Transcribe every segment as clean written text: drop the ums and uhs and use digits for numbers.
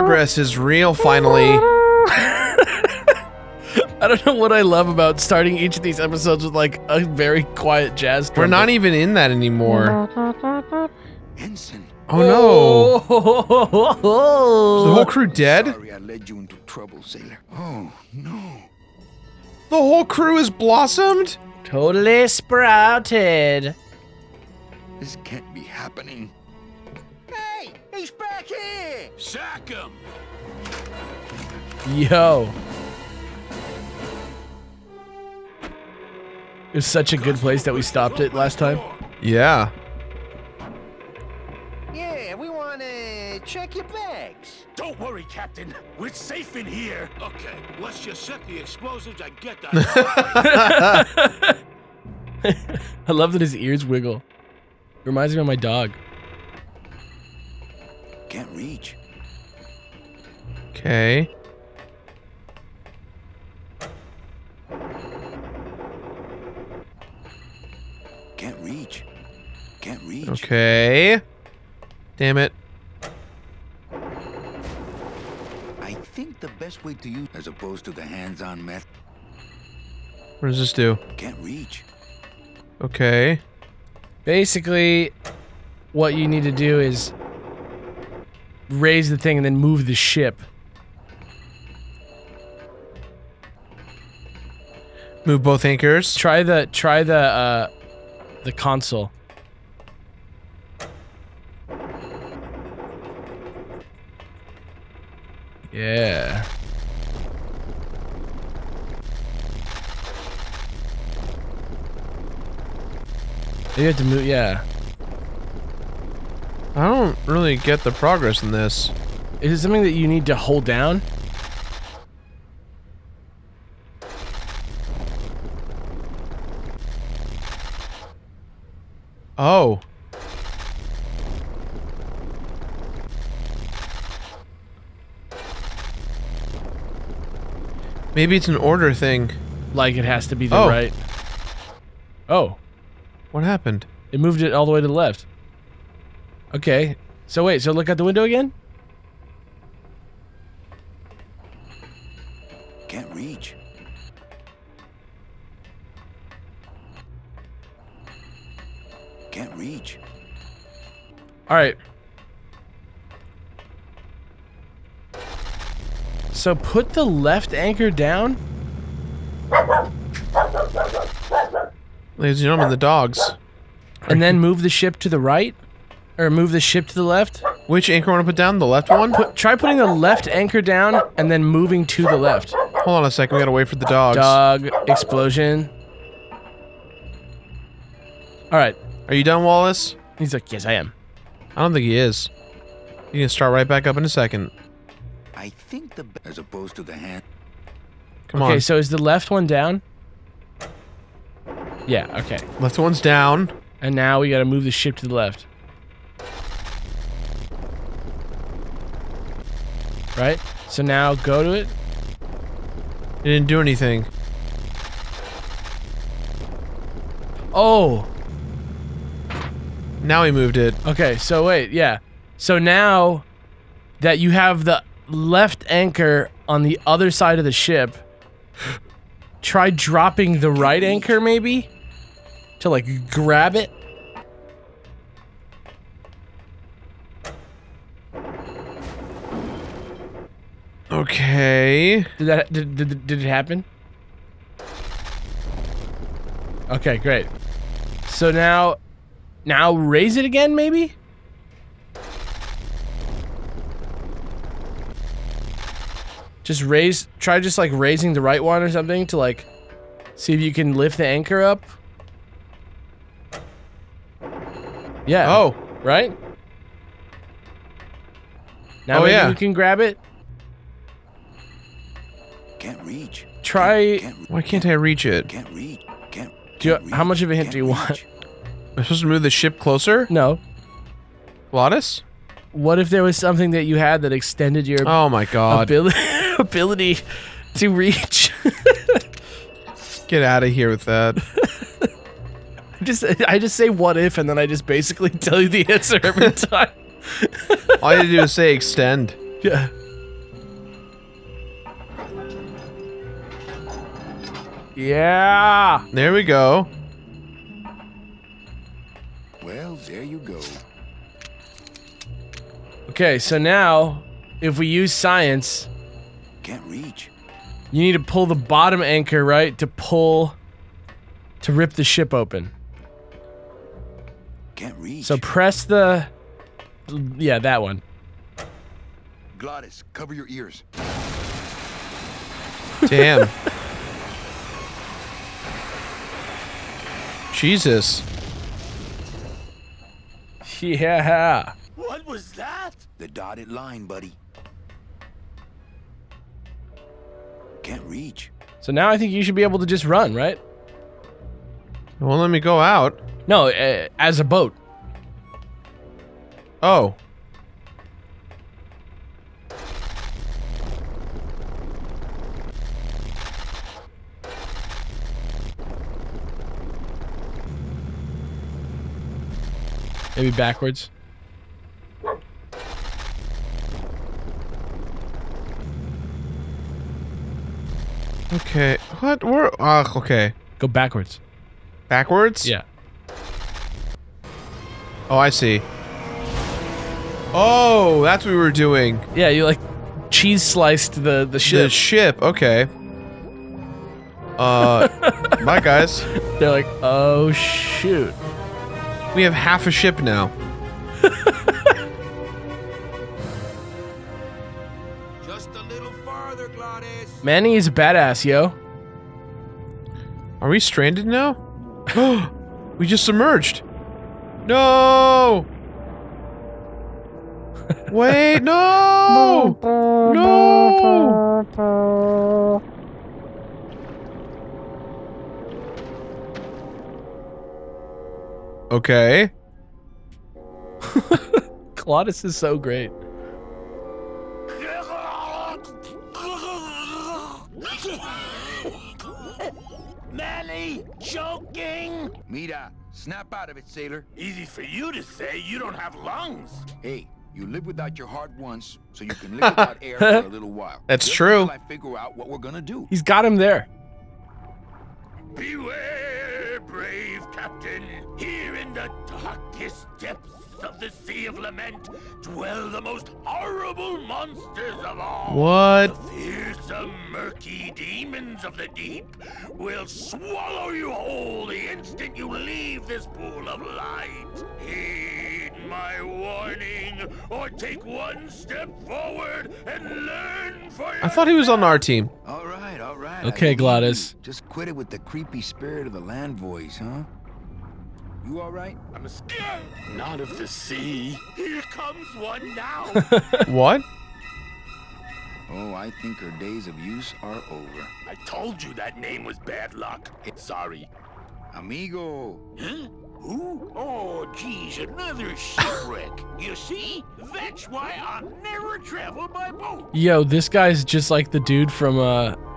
progress is real finally. I don't know what I love about starting each of these episodes with like a very quiet jazz trumpet. We're not even in that anymore. Ensign. Oh no. Is the whole crew dead? Sorry I led you into trouble, sailor. Oh, no. The whole crew is blossomed? Totally sprouted. This can't be happening. Hey, he's back here! Sack him! Yo. It was such a good place that we stopped it last time. Yeah. Yeah, we want to check your bags. Don't worry, Captain. We're safe in here. Okay, let's just set the explosives and get that. I love that his ears wiggle. Reminds me of my dog. Can't reach. Okay. Can't reach. Can't reach. Okay. Damn it. I think the best way to use, as opposed to the hands-on method. What does this do? Can't reach. Okay. Basically, what you need to do is raise the thing and then move the ship. Move both anchors. Try the console. Yeah. You have to move, yeah. I don't really get the progress in this. Is it something that you need to hold down? Oh. Maybe it's an order thing. Like it has to be the right. Oh. What happened? It moved it all the way to the left. Okay. So wait, so look out the window again? Can't reach. Can't reach. Alright. So put the left anchor down? Ladies and gentlemen, the dogs. And then move the ship to the right? Or move the ship to the left? Which anchor want to put down? The left one? Try putting the left anchor down and then moving to the left. Hold on a second, we gotta wait for the dogs. Dog explosion. Alright. Are you done, Wallace? He's like, yes, I am. I don't think he is. You can start right back up in a second. I think the as opposed to the hand. Come on. Okay, so is the left one down? Yeah, okay. Left one's down. And now we gotta move the ship to the left. Right? So now go to it. It didn't do anything. Oh! Now he moved it. Okay, so wait, yeah. So now that you have the left anchor on the other side of the ship, try dropping the right anchor maybe? To like grab it? Okay. Did it happen? Okay, great. So now raise it again maybe? Try just like raising the right one or something to like see if you can lift the anchor up. Yeah. Oh. Right? Now maybe you can grab it. Can't reach. Try. Why can't I reach it? Can't reach. Can't. How much of a hint do you want? Am I supposed to move the ship closer? No. Glottis? What if there was something that you had that extended your oh my god ability to reach? Get out of here with that. I just say what if and then I just basically tell you the answer every time. All you have to do is say extend. Yeah. Yeah. There we go. Well, there you go. Okay, so now, if we use science, Can't reach. you need to pull the bottom anchor, right? To rip the ship open. Can't reach. So press the... Yeah, that one. Glottis, cover your ears. Damn. Jesus. Yeah. What was that? The dotted line, buddy. Can't reach. So now I think you should be able to just run, right? It won't let me go out. No, as a boat. Oh. Maybe backwards. Okay. What? We're okay. Go backwards. Backwards? Yeah. Oh, I see. Oh, that's what we were doing. Yeah, you like cheese sliced the ship. The ship. Okay. Bye, guys. They're like, oh shoot. We have half a ship now. Just a little farther, Glottis. Manny is a badass, yo. Are we stranded now? We just submerged. No! Wait, no! No! Okay. Glottis is so great. Manny, choking. Mira, snap out of it, sailor. Easy for you to say. You don't have lungs. Hey, you live without your heart once, so you can live without air for a little while. That's Just true. until I figure out what we're gonna do. He's got him there. Beware, brave captain. Here in the darkest depths of the Sea of Lament dwell the most horrible monsters of all. What? The fearsome, murky demons of the deep will swallow you whole the instant you leave this pool of light. Heed my warning, or take one step forward and learn for yourself. I thought he was on our team. All right, all right. Okay, I believe Glottis. you. Just quit it with the creepy spirit of the land voice, huh? You all right? I'm scared. Not of the sea. Here comes one now. What? Oh, I think her days of use are over. I told you that name was bad luck. Sorry. Amigo. Huh? Who? Oh, geez, another shipwreck. You see? That's why I'll never travel by boat. Yo, this guy's just like the dude from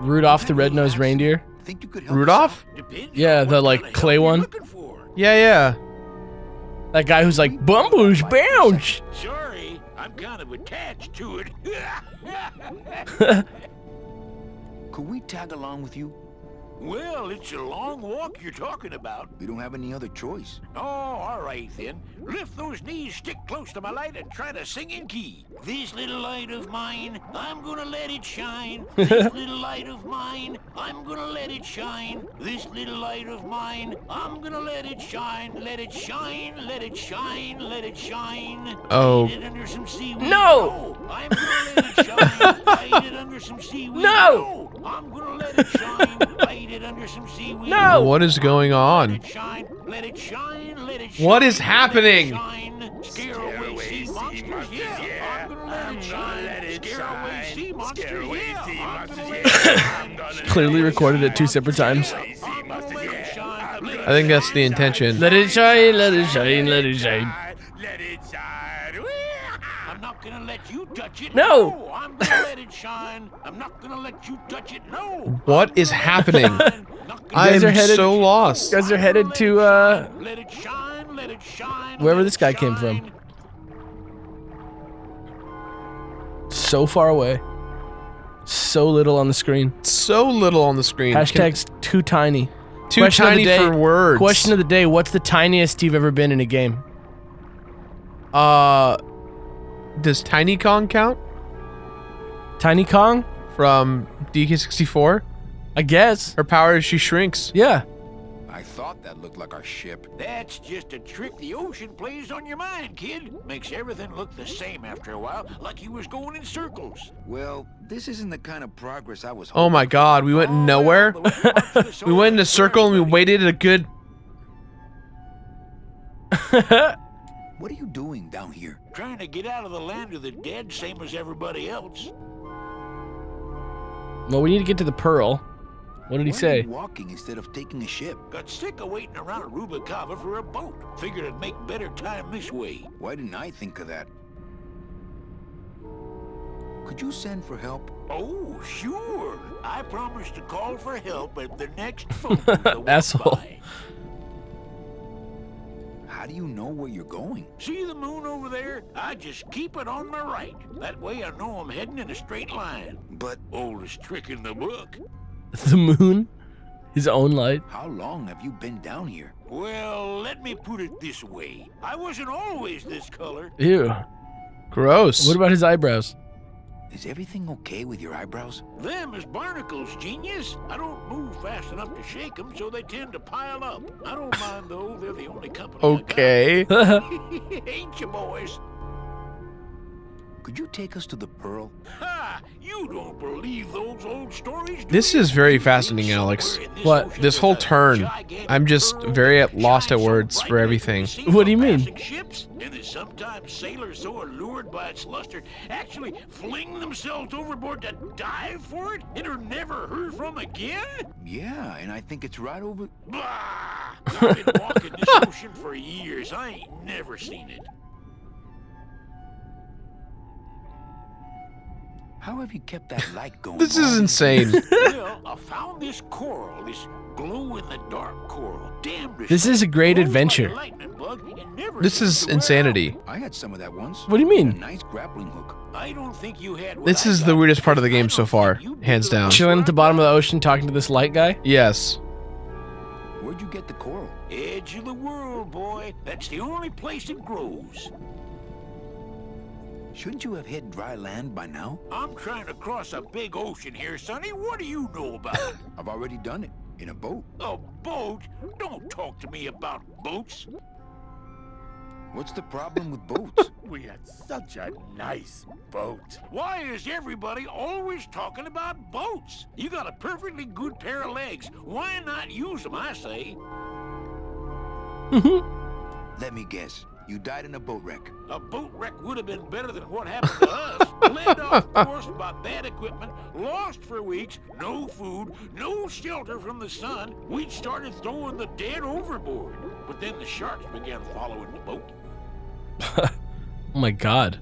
Rudolph the Red-Nosed Reindeer. Think you could help Rudolph? Depends Yeah, on the, what like, kind of clay help you're one. looking for. Yeah, yeah. That guy who's like, Bumbles bounce! Sorry, I'm kind of attached to it. Could we tag along with you? Well, it's a long walk you're talking about. We don't have any other choice. Oh, all right then. Lift those knees, stick close to my light, and try to sing in key. This little light of mine, I'm gonna let it shine. This little light of mine, I'm gonna let it shine. This little light of mine, I'm gonna let it shine. Let it shine, let it shine, let it shine. Oh. Hide it under some seaweed. No! I'm gonna let it shine. Hide it under some seaweed. No! I'm gonna let it shine. Hide it under some seaweed. No! What is going Let on? it shine, let it shine, let it shine. What is happening? Scare away sea monsters, yeah. I'm gonna let it shine. Scare away sea monsters, yeah. I'm gonna let it shine. Clearly recorded it 2 separate times. I'm gonna let it shine. I think that's the intention. Let it shine, let it shine, let it shine. Let it shine. I'm not gonna let you touch it. No. I'm gonna let it shine. I'm not gonna let you touch it. No. What is happening? I guys am are headed- so lost. You guys are headed to, Let it shine, let it shine. wherever let this it guy came from. shine. So far away. So little on the screen. So little on the screen. Hashtags too tiny. Too Question of the tiny day- for words. Question of the day, what's the tiniest you've ever been in a game? Does Tiny Kong count? Tiny Kong? From DK64? I guess. Her power is she shrinks. Yeah. I thought that looked like our ship. That's just a trick the ocean plays on your mind, kid. Makes everything look the same after a while, like you was going in circles. Well, this isn't the kind of progress I was Oh my god, we went nowhere? We went in a circle and we waited a good... What are you doing down here? Trying to get out of the land of the dead, same as everybody else. Well, we need to get to the Pearl. What did he Why are say? you walking instead of taking a ship? Got sick of waiting around Rubalcaba for a boat. Figured I'd make better time this way. Why didn't I think of that? Could you send for help? Oh, sure. I promise to call for help at the next boat that walks Asshole. by. How do you know where you're going? See the moon over there? I just keep it on my right. That way I know I'm heading in a straight line. But Oldest trick in the book. The moon? His own light? how long have you been down here? Well, let me put it this way. I wasn't always this color. Ew. Gross. What about his eyebrows? Is everything okay with your eyebrows? Them is barnacles, genius. I don't move fast enough to shake them, so they tend to pile up. I don't mind, though. They're the only company Okay. I got. Ain't you, boys? Could you take us to the Pearl? Ha! You don't believe those old stories, do This you? is very fascinating, Alex. Somewhere in this What? ocean This whole there's a turn. gigantic I'm just pearl very that lost at shines so words for brightly everything. you can see What do you from mean? passing ships, and that sometimes sailors so allured by its luster actually fling themselves overboard to dive for it and are never heard from again? Yeah, and I think it's right over... Bah! I've been walking this ocean for years. I ain't never seen it. How have you kept that light going? This all is these insane. years? Well, I found this coral, this glow-in-the-dark coral. Damn, This is a great glows like adventure. a lightning bug and never This seems is to wear insanity. I had some of that once. What do you A mean? nice grappling hook. out. I don't think you had what This I is got. the weirdest part of the game I so don't far, think you hands did down. Chilling at the bottom of the ocean talking to this light guy? Yes. Where'd you get the coral? Edge of the world, boy. That's the only place it grows. Shouldn't you have hit dry land by now? I'm trying to cross a big ocean here, Sonny. What do you know about it? I've already done it. In a boat. A boat? Don't talk to me about boats. What's the problem with boats? We had such a nice boat. Why is everybody always talking about boats? You got a perfectly good pair of legs. Why not use them, I say? Let me guess. You died in a boat wreck. A boat wreck would have been better than what happened to us. Led off course by bad equipment, lost for weeks, no food, no shelter from the sun. We'd started throwing the dead overboard. But then the sharks began following the boat. Oh my god.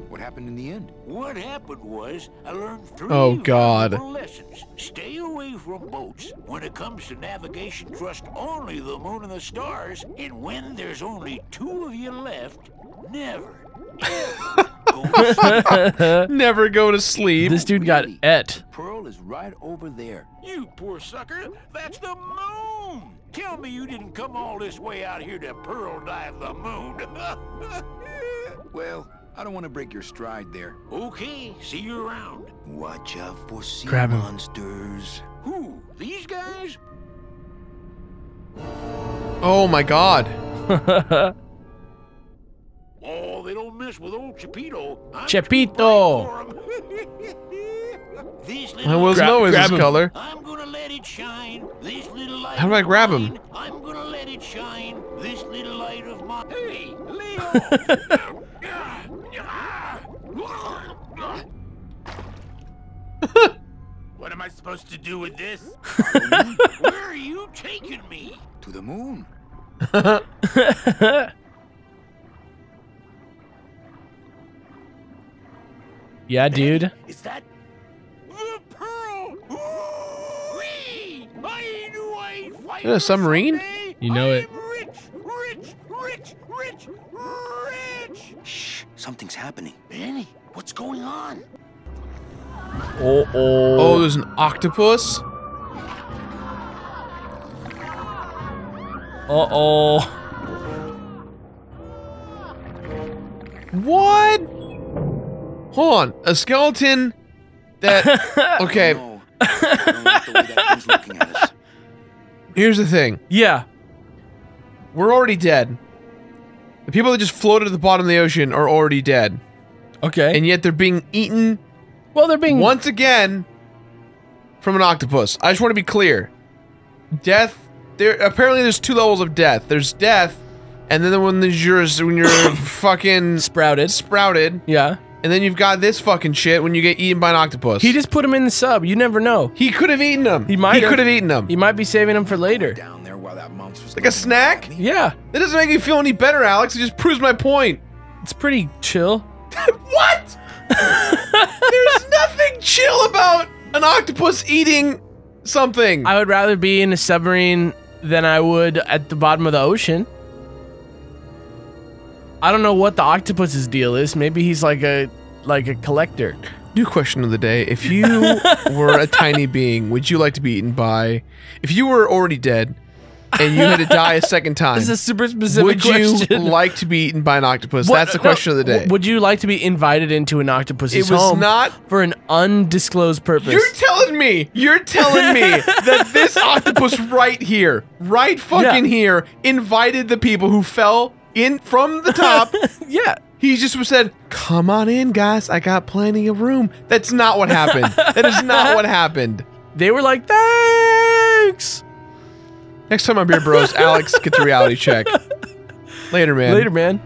What happened in the end? What happened was, I learned 3 Oh, God. valuable lessons. Stay away from boats. When it comes to navigation, trust only the moon and the stars. And when there's only 2 of you left, never, ever go to sleep. Never go to sleep. This dude got Really? et. Pearl is right over there. You poor sucker, that's the moon! Tell me you didn't come all this way out here to pearl dive the moon. Well, I don't want to break your stride there. Okay, see you around. Watch out for sea Grab him. monsters. Who, these guys? Oh my god. Oh, they don't mess with old Chapito. I'm Chapito. too bright for 'em. This I little was Grab- know his grab him. color. I'm gonna let it shine. This little light. How do I of grab him? mine, I'm gonna let it shine. This little light of mine. Hey, Leo! What am I supposed to do with this? Where are you taking me? To the moon. Yeah, dude. Is that the pearl? Whee! I knew I'd fight Is that a submarine? someday. You know it. I'm rich. Shh, something's happening. Manny, what's going on? Oh, there's an octopus. Uh-oh. What? Hold on. A skeleton that... Okay. No. I don't like the way that thing's looking at us. Here's the thing. Yeah. We're already dead. The people that just floated at the bottom of the ocean are already dead. Okay. And yet they're being eaten well, they're being... once again from an octopus. I just want to be clear. Death... Apparently there's 2 levels of death. There's death, and then when you're fucking... Sprouted. Yeah. And then you've got this fucking shit when you get eaten by an octopus. He just put him in the sub. You never know. He could have eaten them. He might could have eaten them. He might be saving them for later. Down there while that monster's Like a snack? Yeah. That doesn't make me feel any better, Alex. It just proves my point. It's pretty chill. What? There's nothing chill about an octopus eating something. I would rather be in a submarine than I would at the bottom of the ocean. I don't know what the octopus's deal is. Maybe he's like a collector. New question of the day. If you were a tiny being, would you like to be eaten by... If you were already dead and you had to die a second time... This is a super specific would question. you like to be eaten by an octopus? That's the question of the day. Would you like to be invited into an octopus's It was home not... for an undisclosed purpose? You're telling me that this octopus right here, here, invited the people who fell in from the top. Yeah. He just said, come on in, guys. I got plenty of room. That's not what happened. That is not what happened. They were like, thanks. Next time on Beer Bros, Alex gets a reality check. Later, man. Later, man.